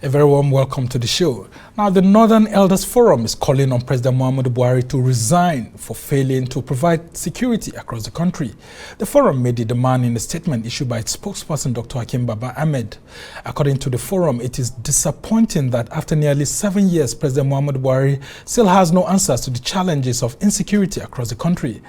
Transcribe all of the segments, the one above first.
A very warm welcome to the show. Now, the Northern Elders Forum is calling on President Muhammadu Buhari to resign for failing to provide security across the country. The forum made the demand in a statement issued by its spokesperson, Dr. Hakeem Baba-Ahmed. According to the forum, it is disappointing that after nearly 7 years, President Muhammadu Buhari still has no answers to the challenges of insecurity across the country.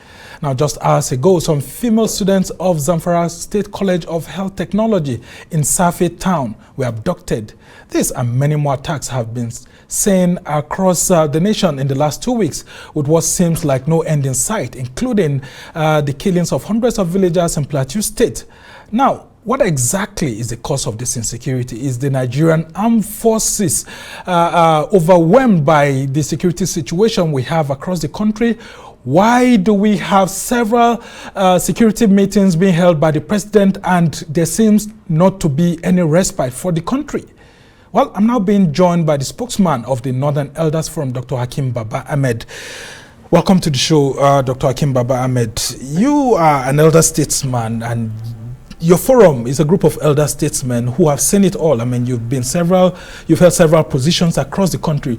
Now, just hours ago, some female students of Zamfara State College of Health Technology in Safi town were abducted. This and many more attacks have been seen across the nation in the last 2 weeks, with what seems like no end in sight, including the killings of hundreds of villagers in Plateau State. Now, what exactly is the cause of this insecurity? Is the Nigerian armed forces overwhelmed by the security situation we have across the country? Why do we have several security meetings being held by the president and there seems not to be any respite for the country? Well, I'm now being joined by the spokesman of the Northern Elders Forum, Dr. Hakeem Baba-Ahmed. Welcome to the show, Dr. Hakeem Baba-Ahmed. You are an elder statesman, and your forum is a group of elder statesmen who have seen it all. I mean, you've held several positions across the country.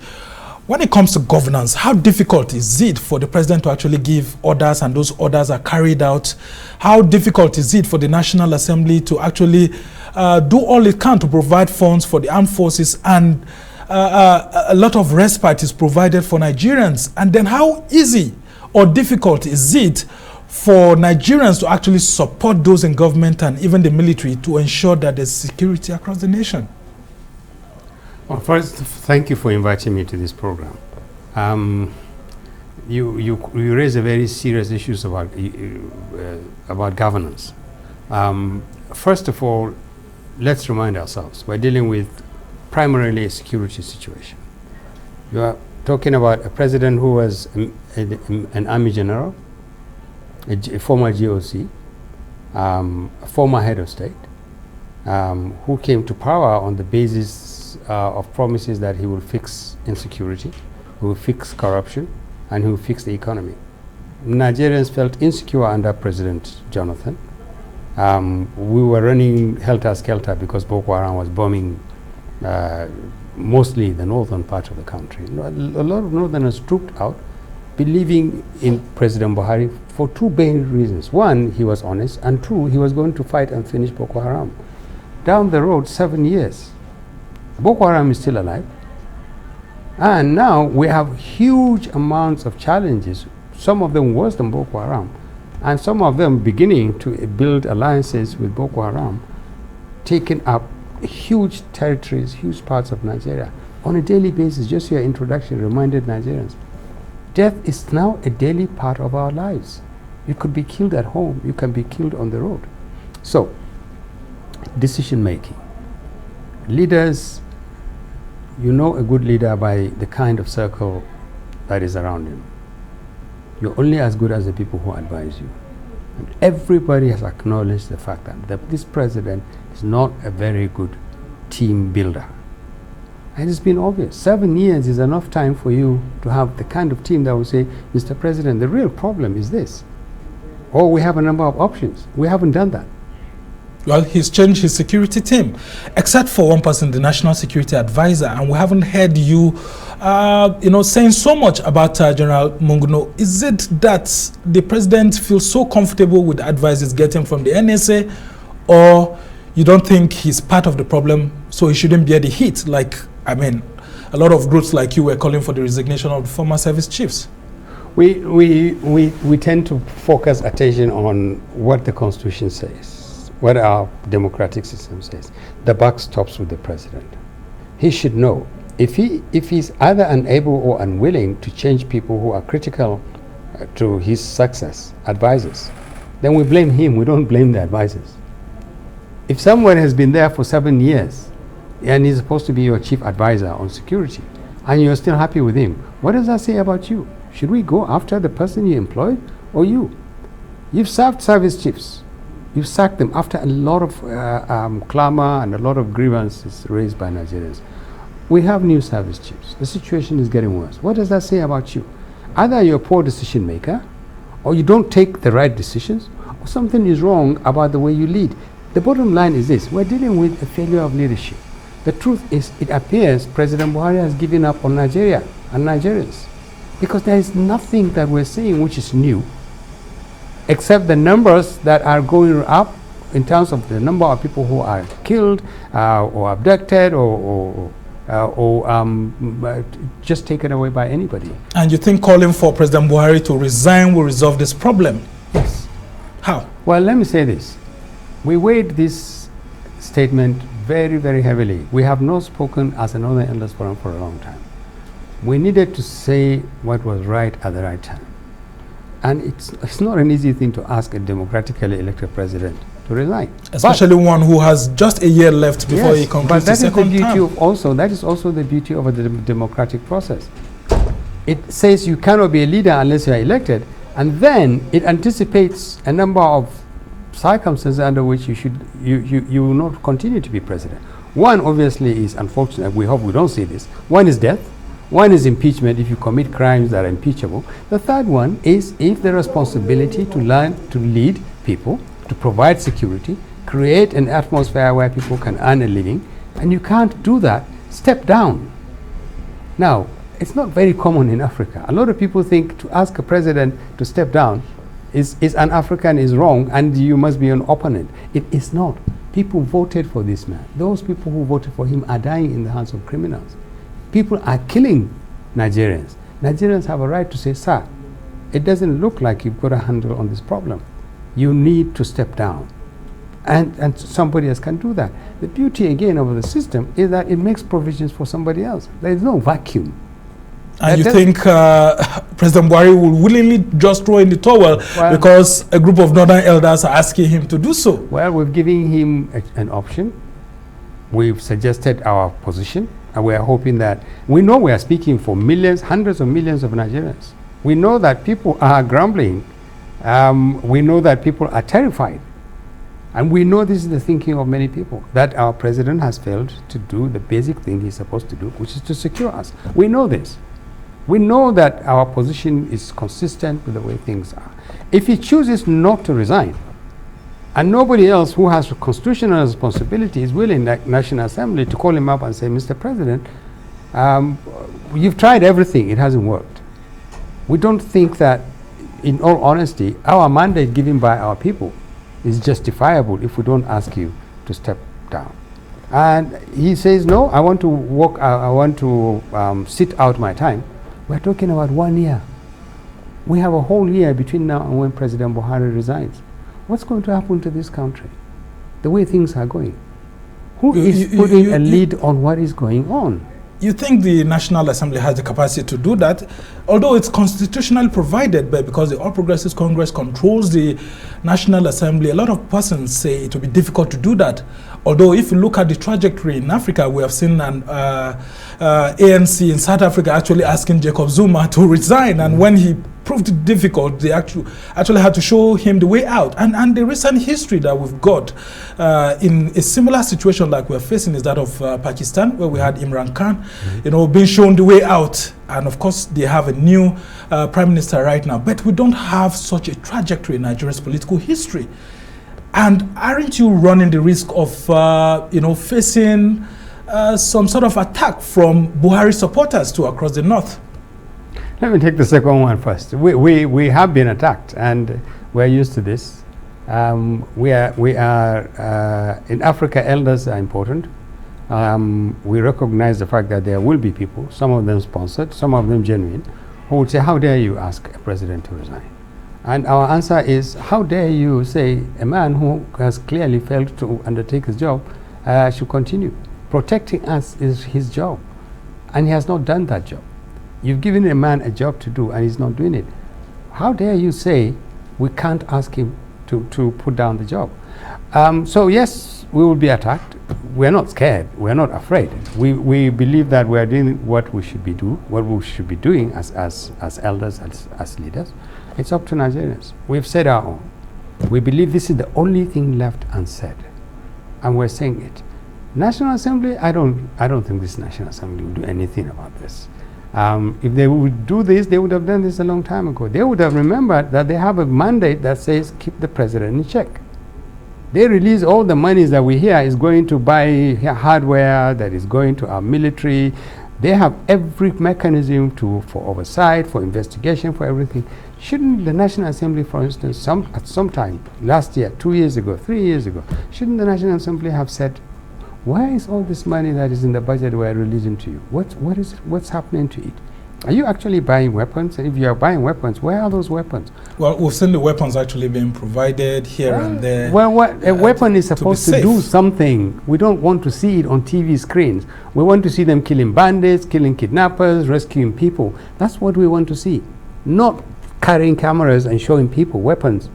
When it comes to governance, how difficult is it for the president to actually give orders and those orders are carried out? How difficult is it for the National Assembly to actually do all it can to provide funds for the armed forces, and a lot of respite is provided for Nigerians? And then how easy or difficult is it for Nigerians to actually support those in government and even the military to ensure that there's security across the nation? Well, first, thank you for inviting me to this program. You raise a very serious issues about governance. First of all, let's remind ourselves, we're dealing with primarily a security situation. You are talking about a president who was an army general, a former GOC, a former head of state, who came to power on the basis of promises that he will fix insecurity, he will fix corruption, and he will fix the economy. Nigerians felt insecure under President Jonathan. We were running helter-skelter because Boko Haram was bombing mostly the northern part of the country. A lot of northerners trooped out, believing in President Buhari for two main reasons. One, he was honest, and two, he was going to fight and finish Boko Haram. Down the road, 7 years, Boko Haram is still alive. And now we have huge amounts of challenges, some of them worse than Boko Haram, and some of them beginning to build alliances with Boko Haram, taking up huge territories, huge parts of Nigeria on a daily basis. Just your introduction reminded Nigerians. Death is now a daily part of our lives. You could be killed at home, you can be killed on the road. So, decision making. Leaders, you know a good leader by the kind of circle that is around him. You're only as good as the people who advise you. And everybody has acknowledged the fact that this president is not a very good team builder. And it's been obvious. 7 years is enough time for you to have the kind of team that will say, Mr. President, the real problem is this. Or we have a number of options. We haven't done that. Well, he's changed his security team, except for one person, the National Security Advisor, and we haven't heard you, saying so much about General Munguno. Is it that the president feels so comfortable with the advice he's getting from the NSA, or you don't think he's part of the problem, so he shouldn't bear the heat? Like, I mean, a lot of groups like you were calling for the resignation of the former service chiefs. We tend to focus attention on what the Constitution says, what our democratic system says. The buck stops with the president. He should know. If he's either unable or unwilling to change people who are critical to his success, advisors, then we blame him, we don't blame the advisors. If someone has been there for 7 years and he's supposed to be your chief advisor on security, and you're still happy with him, what does that say about you? Should we go after the person you employed or you? You've served service chiefs. You sacked them after a lot of clamor and a lot of grievances raised by Nigerians. We have new service chiefs. The situation is getting worse. What does that say about you? Either you're a poor decision maker, or you don't take the right decisions, or something is wrong about the way you lead. The bottom line is this: we're dealing with a failure of leadership. The truth is, it appears President Buhari has given up on Nigeria and Nigerians, because there is nothing that we're seeing which is new, except the numbers that are going up in terms of the number of people who are killed or abducted or just taken away by anybody. And you think calling for President Buhari to resign will resolve this problem? Yes. How? Well, let me say this. We weighed this statement very, very heavily. We have not spoken as a Northern Elders Forum for a long time. We needed to say what was right at the right time. And it's not an easy thing to ask a democratically elected president to resign. Especially one who has just a year left before he concludes the second term. That is also the beauty of a democratic process. It says you cannot be a leader unless you are elected, and then it anticipates a number of circumstances under which you will not continue to be president. One, obviously, is unfortunate. We hope we don't see this. One is death. One is impeachment if you commit crimes that are impeachable. The third one is if the responsibility to learn to lead people, to provide security, create an atmosphere where people can earn a living, and you can't do that, step down. Now, it's not very common in Africa. A lot of people think to ask a president to step down is an African is wrong and you must be an opponent. It is not. People voted for this man. Those people who voted for him are dying in the hands of criminals. People are killing Nigerians. Nigerians have a right to say, sir, it doesn't look like you've got a handle on this problem. You need to step down. And somebody else can do that. The beauty, again, of the system is that it makes provisions for somebody else. There is no vacuum. And you think President Buhari will willingly just throw in the towel because a group of Northern elders are asking him to do so? Well, we've given him an option. We've suggested our position. And we are hoping that, we know we are speaking for millions, hundreds of millions of Nigerians. We know that people are grumbling. We know that people are terrified. And we know this is the thinking of many people, that our president has failed to do the basic thing he's supposed to do, which is to secure us. We know this. We know that our position is consistent with the way things are. If he chooses not to resign, and nobody else who has a constitutional responsibility is willing, like National Assembly, to call him up and say, Mr. President, you've tried everything, it hasn't worked. We don't think that, in all honesty, our mandate given by our people is justifiable if we don't ask you to step down. And he says, no, I want to walk, I want to sit out my time. We're talking about 1 year. We have a whole year between now and when President Buhari resigns. What's going to happen to this country? The way things are going. Who is putting a lead on what is going on? You think the National Assembly has the capacity to do that? Although it's constitutionally provided, but because the All Progressives Congress controls the National Assembly, a lot of persons say it will be difficult to do that. Although if you look at the trajectory in Africa, we have seen an ANC in South Africa actually asking Jacob Zuma to resign, and when he proved it difficult, they actually had to show him the way out. And the recent history that we've got in a similar situation like we're facing is that of Pakistan, where we had Imran Khan, being shown the way out. And of course, they have a new prime minister right now. But we don't have such a trajectory in Nigeria's political history. And aren't you running the risk of, facing some sort of attack from Buhari supporters too across the north? Let me take the second one first. We have been attacked, and we're used to this. We are in Africa, elders are important. We recognize the fact that there will be people, some of them sponsored, some of them genuine, who would say, how dare you ask a president to resign? And our answer is, how dare you say a man who has clearly failed to undertake his job should continue? Protecting us is his job, and he has not done that job. You've given a man a job to do, and he's not doing it. How dare you say we can't ask him to put down the job? So yes, we will be attacked. We're not scared. We're not afraid. We believe that we're doing what we should be doing as elders, as leaders. It's up to Nigerians. We've said our own. We believe this is the only thing left unsaid, and we're saying it. National Assembly, I don't think this National Assembly will do anything about this. If they would do this, they would have done this a long time ago. They would have remembered that they have a mandate that says keep the president in check. They release all the monies that we hear is going to buy hardware, that is going to our military. They have every mechanism for oversight, for investigation, for everything. Shouldn't the National Assembly, for instance, at some time, last year, 2 years ago, 3 years ago, shouldn't the National Assembly have said, why is all this money that is in the budget we're releasing to you? What's happening to it? Are you actually buying weapons? And if you are buying weapons, where are those weapons? Well, we've seen the weapons actually being provided here and there. Well, a weapon is supposed to do something. We don't want to see it on TV screens. We want to see them killing bandits, killing kidnappers, rescuing people. That's what we want to see. Not carrying cameras and showing people weapons.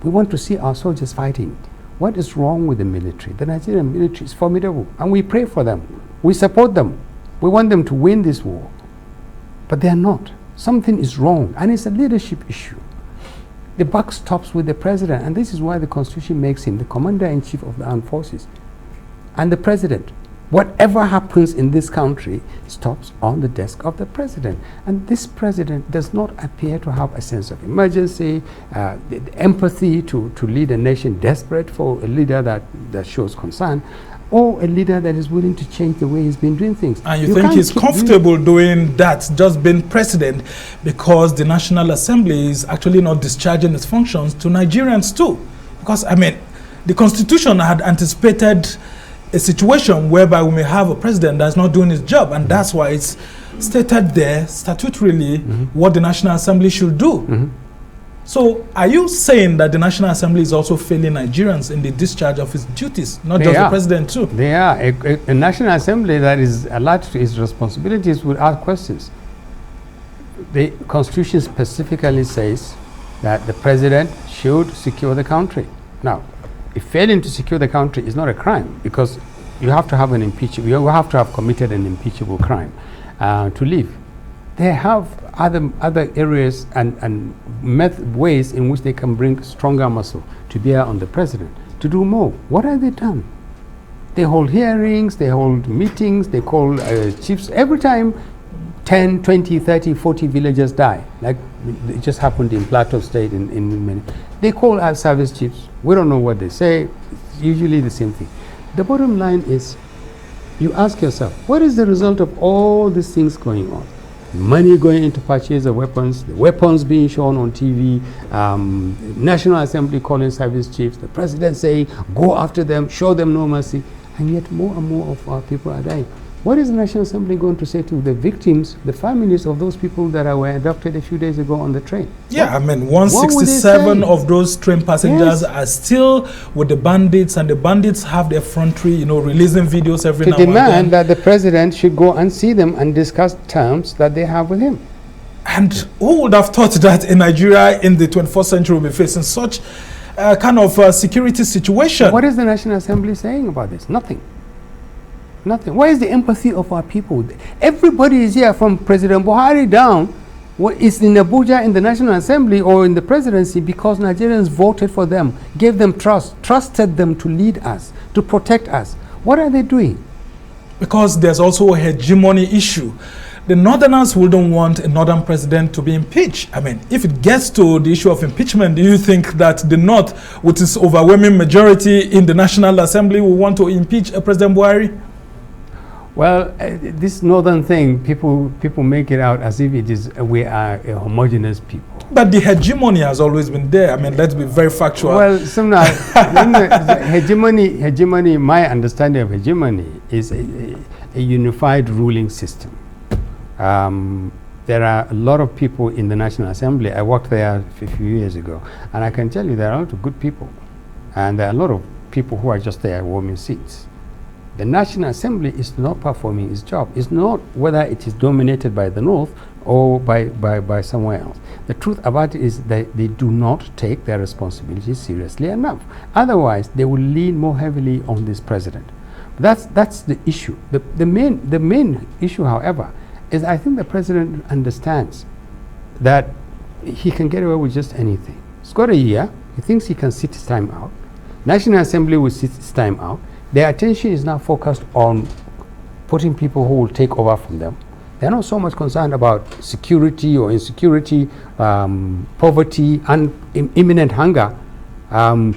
We want to see our soldiers fighting. What is wrong with the military? The Nigerian military is formidable, and we pray for them. We support them. We want them to win this war. But they are not. Something is wrong, and it's a leadership issue. The buck stops with the president, and this is why the Constitution makes him the commander-in-chief of the armed forces and the president. Whatever happens in this country stops on the desk of the president. And this president does not appear to have a sense of emergency, the empathy to lead a nation desperate for a leader that shows concern, or a leader that is willing to change the way he's been doing things. And you think he's comfortable doing that, just being president, because the National Assembly is actually not discharging its functions to Nigerians too? Because, I mean, the Constitution had anticipated a situation whereby we may have a president that's not doing his job, and that's why it's stated there statutorily what the National Assembly should do. So are you saying that the National Assembly is also failing Nigerians in the discharge of its duties, not just the president too? They are. A National Assembly that is alert to its responsibilities will ask questions. The Constitution specifically says that the president should secure the country. Now, if failing to secure the country is not a crime, because you have to have an impeachable, you have to have committed an impeachable crime to leave. They have other areas and ways in which they can bring stronger muscle to bear on the president to do more. What have they done? They hold hearings, they hold meetings, they call chiefs. Every time 10, 20, 30, 40 villagers die, like it just happened in Plateau State in many, they call our service chiefs. We don't know what they say. It's usually the same thing. The bottom line is, you ask yourself, what is the result of all these things going on? Money going into purchase of weapons, the weapons being shown on TV, National Assembly calling service chiefs, the president saying, go after them, show them no mercy, and yet more and more of our people are dying. What is the National Assembly going to say to the victims, the families of those people that were abducted a few days ago on the train? Yeah, I mean, 167 of those train passengers are still with the bandits, and the bandits have their effrontery, you know, releasing videos every now and then. To demand that the president should go and see them and discuss terms that they have with him. And who would have thought that in Nigeria in the 21st century will be facing such kind of security situation? What is the National Assembly saying about this? Nothing. Nothing. Where is the empathy of our people? Everybody is here, from President Buhari down, what is in Abuja in the National Assembly or in the presidency, because Nigerians voted for them, gave them trust, trusted them to lead us, to protect us. What are they doing? Because there's also a hegemony issue. The Northerners wouldn't want a Northern president to be impeached. I mean, if it gets to the issue of impeachment, do you think that the North, with its overwhelming majority in the National Assembly, will want to impeach President Buhari? Well, this northern thing, people make it out as if it is we are a homogeneous people. But the hegemony has always been there. I mean, let's be very factual. Well, hegemony, my understanding of hegemony is a unified ruling system. There are a lot of people in the National Assembly. I worked there a few years ago, and I can tell you there are a lot of good people, and there are a lot of people who are just there warming seats. The National Assembly is not performing its job. It's not whether it is dominated by the North or by somewhere else. The truth about it is that they do not take their responsibilities seriously enough. Otherwise, they will lean more heavily on this president. That's the issue. The main issue, however, is I think the president understands that he can get away with just anything. He's got a year. He thinks he can sit his time out. National Assembly will sit its time out. Their attention is now focused on putting people who will take over from them. They're not so much concerned about security or insecurity, poverty, and imminent hunger.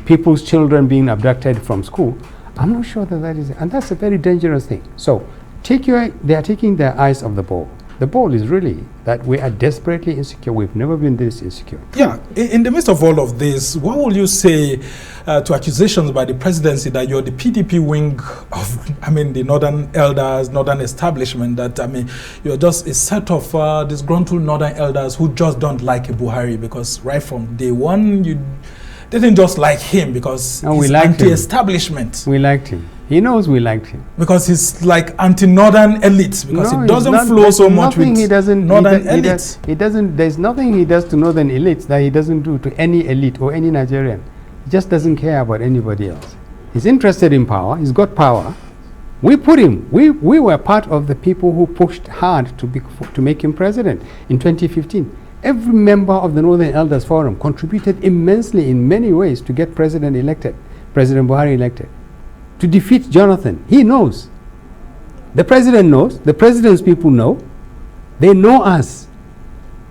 people's children being abducted from school. I'm not sure that is, and that's a very dangerous thing. So they are taking their eyes off the ball. The ball is really that we are desperately insecure. We've never been this insecure. Yeah, in the midst of all of this, what will you say to accusations by the presidency that you're the PDP wing of, the Northern Elders, Northern establishment, that, you're just a set of disgruntled Northern Elders who just don't like Buhari, because right from day one, you didn't just like him because he's anti-establishment. We liked him. He knows we liked him. Because he's like anti-Northern elites, because he doesn't flow so much with Northern elites. There's nothing he does to Northern elites that he doesn't do to any elite or any Nigerian. He just doesn't care about anybody else. He's interested in power. He's got power. We put him. We were part of the people who pushed hard to make him president in 2015. Every member of the Northern Elders Forum contributed immensely in many ways to get President Buhari elected. To defeat Jonathan. He knows. The president knows. The president's people know. They know us.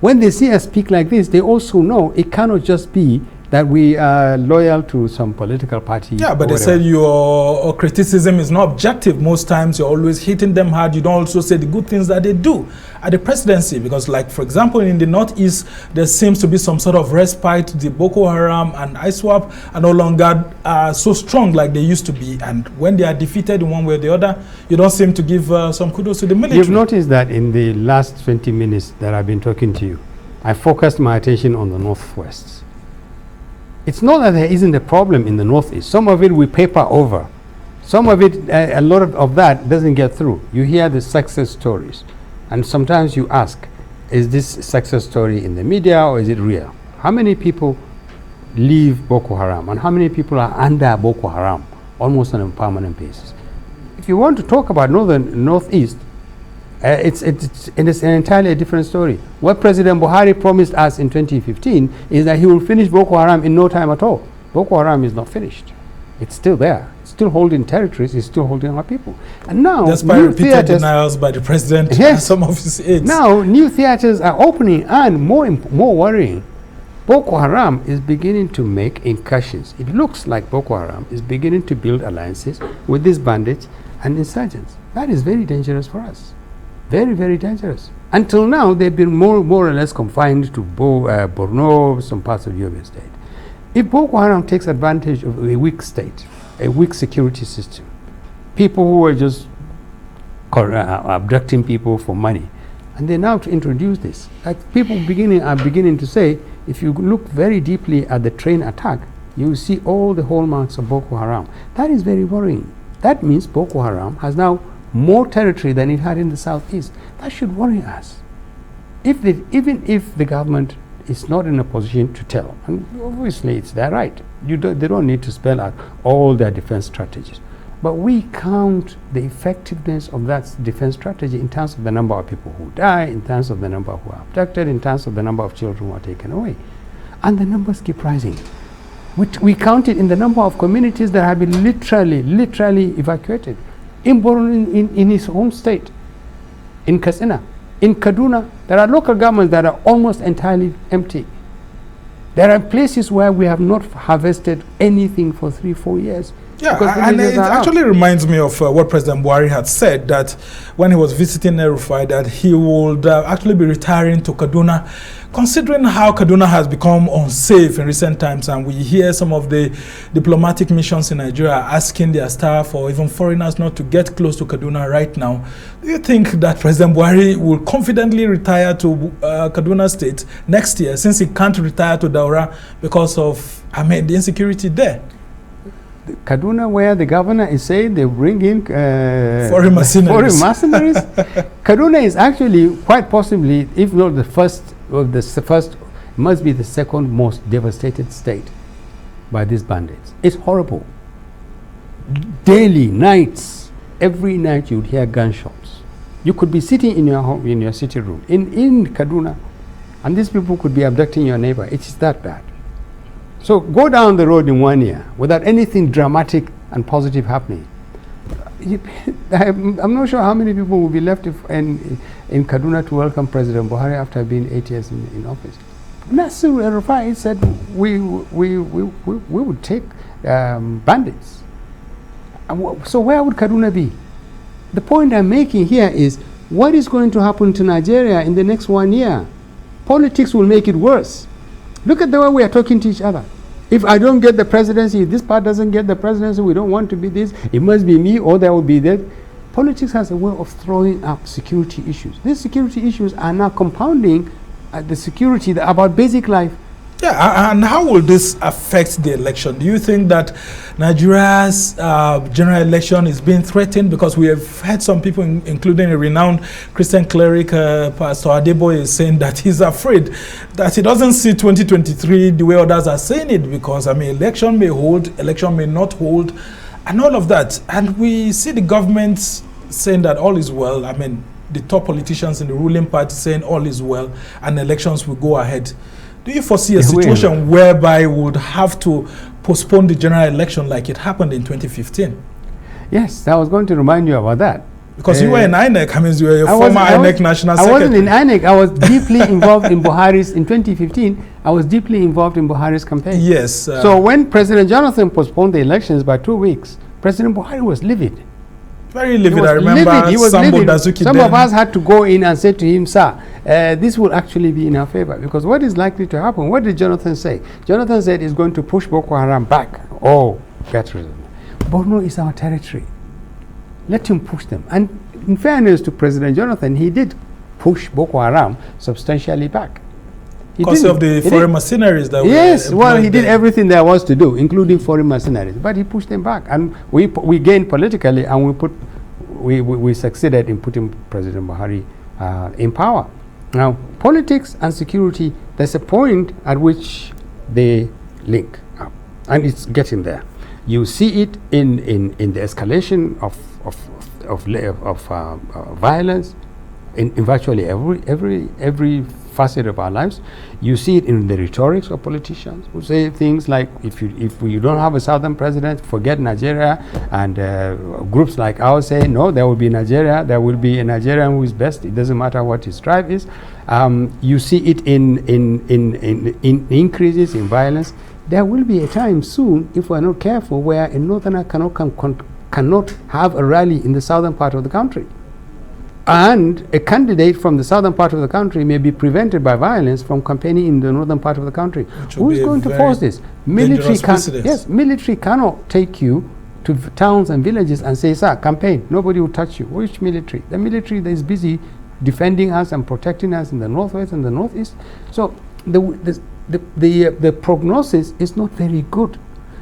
When they see us speak like this, they also know it cannot just be that we are loyal to some political party. Yeah, but they said your criticism is not objective. Most times you're always hitting them hard. You don't also say the good things that they do at the presidency. Because, like, for example, in the Northeast, there seems to be some sort of respite. The Boko Haram and ISWAP are no longer so strong like they used to be. And when they are defeated in one way or the other, you don't seem to give some kudos to the military. You've noticed that in the last 20 minutes that I've been talking to you, I focused my attention on the Northwest. It's not that there isn't a problem in the Northeast. Some of it we paper over. Some of it, a lot of that doesn't get through. You hear the success stories. And sometimes you ask, is this success story in the media or is it real? How many people leave Boko Haram and how many people are under Boko Haram almost on a permanent basis? If you want to talk about Northeast, it's an entirely different story. What President Buhari promised us in 2015 is that he will finish Boko Haram in no time at all. Boko Haram is not finished. It's still there. It's still holding territories. It's still holding our people. And now, despite repeated denials by the president and some of his aides. Now, new theaters are opening, and more worrying, Boko Haram is beginning to make incursions. It looks like Boko Haram is beginning to build alliances with these bandits and insurgents. That is very dangerous for us. Very, very dangerous. Until now, they've been more or less confined to Borno, some parts of Yobe State. If Boko Haram takes advantage of a weak state, a weak security system, people who are just abducting people for money, and they now to introduce this, like people are beginning to say, if you look very deeply at the train attack, you will see all the hallmarks of Boko Haram. That is very worrying. That means Boko Haram has now more territory than it had in the southeast. That should worry us. Even if the government is not in a position to tell, and obviously it's their right, they don't need to spell out all their defense strategies. But we count the effectiveness of that defense strategy in terms of the number of people who die, in terms of the number who are abducted, in terms of the number of children who are taken away. And the numbers keep rising. We count it in the number of communities that have been literally evacuated. In Borno, in his home state, in Katsina, in Kaduna, there are local governments that are almost entirely empty. There are places where we have not harvested anything for 3-4 years. Yeah, and it actually reminds me of what President Buhari had said, that when he was visiting El-Rufai, that he would actually be retiring to Kaduna, considering how Kaduna has become unsafe in recent times, and we hear some of the diplomatic missions in Nigeria asking their staff or even foreigners not to get close to Kaduna right now. Do you think that President Buhari will confidently retire to Kaduna State next year, since he can't retire to Daura because of the insecurity there? Kaduna, where the governor is saying they bring in foreign mercenaries. Kaduna is actually quite possibly, if not the first, must be the second most devastated state by these bandits. It's horrible. Daily, nights, every night you'd hear gunshots. You could be sitting in your home, in your sitting room, in Kaduna, and these people could be abducting your neighbor. It is that bad. So go down the road in 1 year without anything dramatic and positive happening. I'm not sure how many people will be left in Kaduna to welcome President Buhari after being 8 years in office. Nasser El-Rufai said we would take bandits. So where would Kaduna be? The point I'm making here is, what is going to happen to Nigeria in the next 1 year? Politics will make it worse. Look at the way we are talking to each other. If I don't get the presidency, if this part doesn't get the presidency, we don't want to be this, it must be me or there will be that. Politics has a way of throwing up security issues. These security issues are now compounding the security about basic life. Yeah, and how will this affect the election? Do you think that Nigeria's general election is being threatened? Because we have had some people, including a renowned Christian cleric, Pastor Adeboye, is saying that he's afraid that he doesn't see 2023 the way others are saying it, because, I mean, election may hold, election may not hold, and all of that. And we see the government saying that all is well. I mean, the top politicians in the ruling party saying all is well and elections will go ahead. Do you foresee a situation whereby we would have to postpone the general election like it happened in 2015? Yes, I was going to remind you about that. Because you were in INEC, I mean, you were a former INEC national secretary. I wasn't in INEC, I was deeply involved in Buhari's, in 2015, I was deeply involved in Buhari's campaign. Yes. So when President Jonathan postponed the elections by 2 weeks, President Buhari was livid. Very livid. I remember he was Sambo livid. Dazuki. Some of us had to go in and say to him, sir, this will actually be in our favor. Because what is likely to happen? What did Jonathan say? Jonathan said he's going to push Boko Haram back. Oh, terrorism. Borno is our territory. Let him push them. And in fairness to President Jonathan, he did push Boko Haram substantially back. Because of the foreign mercenaries that yes, were well, he did everything there was to do, including foreign mercenaries. But he pushed them back, and we gained politically, and we succeeded in putting President Buhari in power. Now, politics and security, there's a point at which they link up, and it's getting there. You see it in the escalation of violence in virtually every facet of our lives. You see it in the rhetorics of politicians who say things like, if you don't have a southern president, forget Nigeria, and groups like ours say, no, there will be Nigeria, there will be a Nigerian who is best, it doesn't matter what his tribe is. You see it in increases in violence. There will be a time soon, if we're not careful, where a northerner cannot have a rally in the southern part of the country. And a candidate from the southern part of the country may be prevented by violence from campaigning in the northern part of the country. Who is going to force this? Military cannot take you to towns and villages and say, sir, campaign. Nobody will touch you. Which military? The military that is busy defending us and protecting us in the northwest and the northeast. So the prognosis is not very good.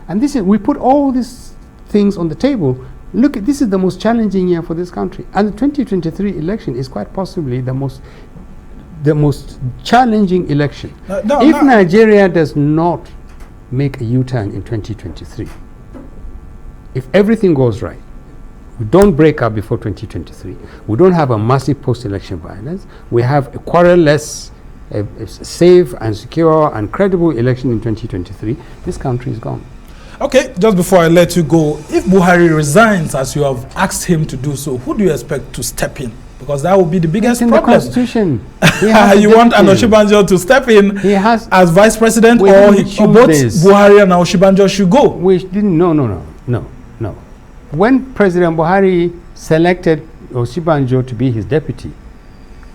And we put all these things on the table. Look, this is the most challenging year for this country, and the 2023 election is quite possibly the most challenging election. If Nigeria does not make a U-turn in 2023, if everything goes right, we don't break up before 2023, we don't have a massive post-election violence, we have a quarrel-less, a safe and secure and credible election in 2023, this country is gone. Okay, just before I let you go, if Buhari resigns, as you have asked him to do so, who do you expect to step in? Because that would be the biggest problem. The Constitution. You want Oshibanjo to step in as vice president, or both Buhari and Oshibanjo should go? No. When President Buhari selected Oshibanjo to be his deputy,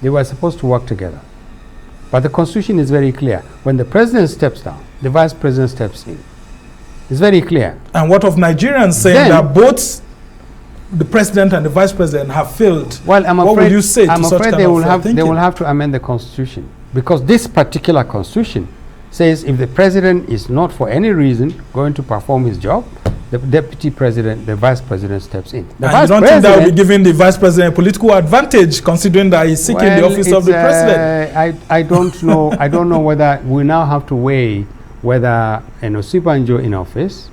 they were supposed to work together. But the Constitution is very clear. When the president steps down, the vice president steps in. It's very clear. And what of Nigerians saying that both the president and the vice president have failed? Well, what would you say to such kind they will of have to amend the Constitution, because this particular Constitution says if the president is not for any reason going to perform his job, the deputy president, the vice president steps in. And you don't think that will be giving the vice president a political advantage, considering that he's seeking the office of the president? I don't know. I don't know whether we now have to weigh whether an Osibanjo in office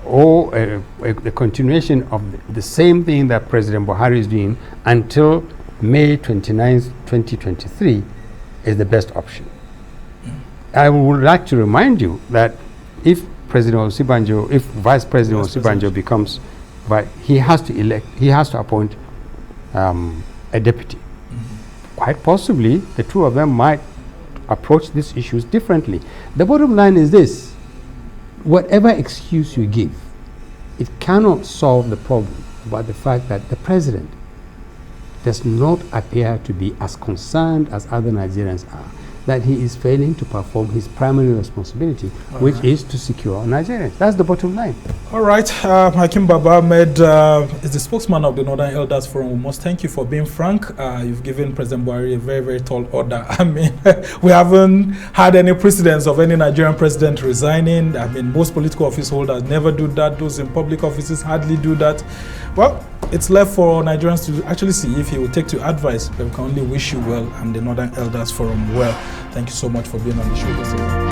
or the continuation of the same thing that President Buhari is doing until May 29, 2023 is the best option. I would like to remind you that if President Osibanjo, if Vice President Osibanjo becomes, he has to appoint a deputy. Quite possibly, the two of them might approach these issues differently. The bottom line is this: whatever excuse you give, it cannot solve the problem about the fact that the president does not appear to be as concerned as other Nigerians are, that he is failing to perform his primary responsibility, which is to secure Nigerians. That's the bottom line. All right. Hakeem Baba-Ahmed is the spokesman of the Northern Elders Forum. We must thank you for being frank. You've given President Buhari a very, very tall order. I mean, we haven't had any precedents of any Nigerian president resigning. I mean, most political office holders never do that. Those in public offices hardly do that. Well, it's left for Nigerians to actually see if he will take to advice. But we can only wish you well and the Northern Elders Forum well. Thank you so much for being on the show this evening.